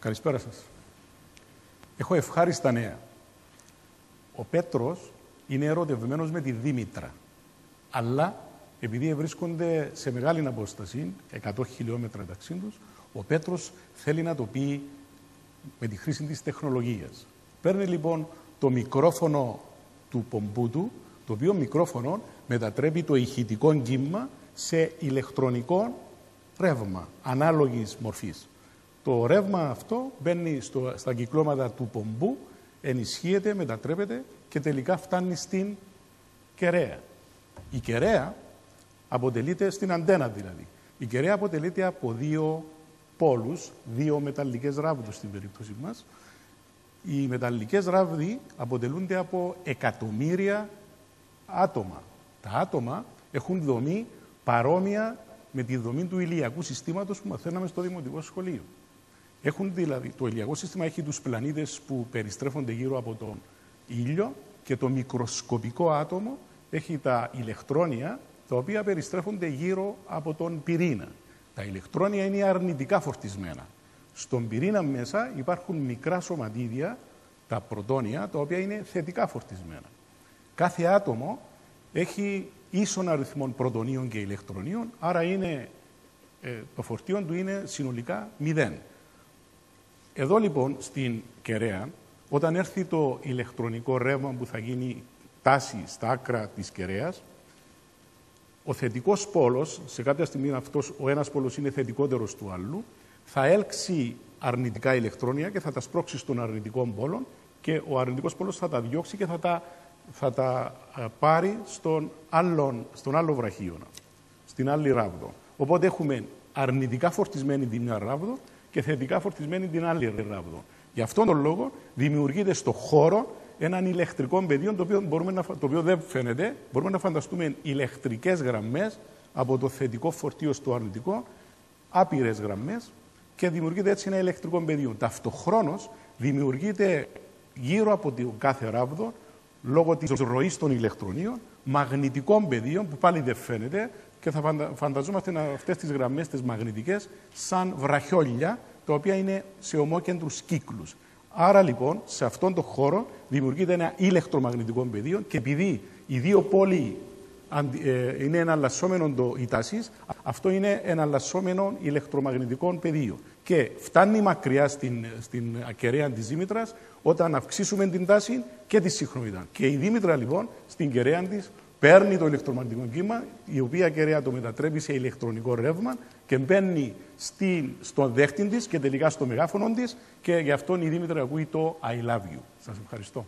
Καλησπέρα σας. Έχω ευχάριστα νέα. Ο Πέτρος είναι ερωτευμένος με τη Δήμητρα. Αλλά επειδή βρίσκονται σε μεγάλη απόσταση, 100 χιλιόμετρα μεταξύ τους, ο Πέτρος θέλει να το πει με τη χρήση της τεχνολογίας. Παίρνει λοιπόν το μικρόφωνο του πομπού του, το οποίο μικρόφωνο μετατρέπει το ηχητικό κύμα σε ηλεκτρονικό ρεύμα ανάλογης μορφής. Το ρεύμα αυτό μπαίνει στα κυκλώματα του πομπού, ενισχύεται, μετατρέπεται και τελικά φτάνει στην κεραία. Η κεραία αποτελείται στην αντένα δηλαδή. Η κεραία αποτελείται από δύο πόλους, δύο μεταλλικές ράβδους στην περίπτωση μας. Οι μεταλλικές ράβδοι αποτελούνται από εκατομμύρια άτομα. Τα άτομα έχουν δομή παρόμοια με τη δομή του ηλιακού συστήματος που μαθαίναμε στο δημοτικό σχολείο. Το ηλιακό σύστημα έχει τους πλανήτες που περιστρέφονται γύρω από τον ήλιο και το μικροσκοπικό άτομο έχει τα ηλεκτρόνια τα οποία περιστρέφονται γύρω από τον πυρήνα. Τα ηλεκτρόνια είναι αρνητικά φορτισμένα. Στον πυρήνα μέσα υπάρχουν μικρά σωματίδια, τα πρωτόνια, τα οποία είναι θετικά φορτισμένα. Κάθε άτομο έχει ίσον αριθμό πρωτονίων και ηλεκτρονίων, άρα το φορτίο του είναι συνολικά 0. Εδώ λοιπόν στην κεραία, όταν έρθει το ηλεκτρονικό ρεύμα που θα γίνει τάση στα άκρα της κεραίας, ο θετικός πόλος, σε κάποια στιγμή ο ένας πόλος είναι θετικότερος του άλλου, θα έλξει αρνητικά ηλεκτρόνια και θα τα σπρώξει στον αρνητικό πόλο και ο αρνητικός πόλος θα τα διώξει και θα τα πάρει στον άλλο βραχίωνα, στην άλλη ράβδο. Οπότε έχουμε αρνητικά φορτισμένη την μια ράβδο και θετικά φορτισμένη την άλλη ράβδο. Γι' αυτόν τον λόγο δημιουργείται στο χώρο έναν ηλεκτρικό πεδίο, το οποίο δεν φαίνεται. Μπορούμε να φανταστούμε ηλεκτρικές γραμμές από το θετικό φορτίο στο αρνητικό, άπειρες γραμμές, και δημιουργείται έτσι ένα ηλεκτρικό πεδίο. Ταυτοχρόνως δημιουργείται γύρω από το κάθε ράβδο, λόγω της ροής των ηλεκτρονίων, μαγνητικών πεδίων που πάλι δεν φαίνεται και θα φανταζόμαστε αυτές τις γραμμές τις μαγνητικές σαν βραχιόλια, τα οποία είναι σε ομόκεντρους κύκλους. Άρα λοιπόν σε αυτόν τον χώρο δημιουργείται ένα ηλεκτρομαγνητικό πεδίο και επειδή οι δύο πόλοι είναι εναλλασσόμενο η τάση, αυτό είναι εναλλασσόμενο ηλεκτρομαγνητικό πεδίο. Και φτάνει μακριά στην κεραία της Δήμητρας όταν αυξήσουμε την τάση και τη συχνότητα. Και η Δήμητρα λοιπόν στην κεραία της παίρνει το ηλεκτρομαγνητικό κύμα, η οποία κεραία το μετατρέπει σε ηλεκτρονικό ρεύμα και μπαίνει στον δέχτη της και τελικά στο μεγάφωνο της και γι' αυτό η Δήμητρα ακούει το I love you. Σας ευχαριστώ.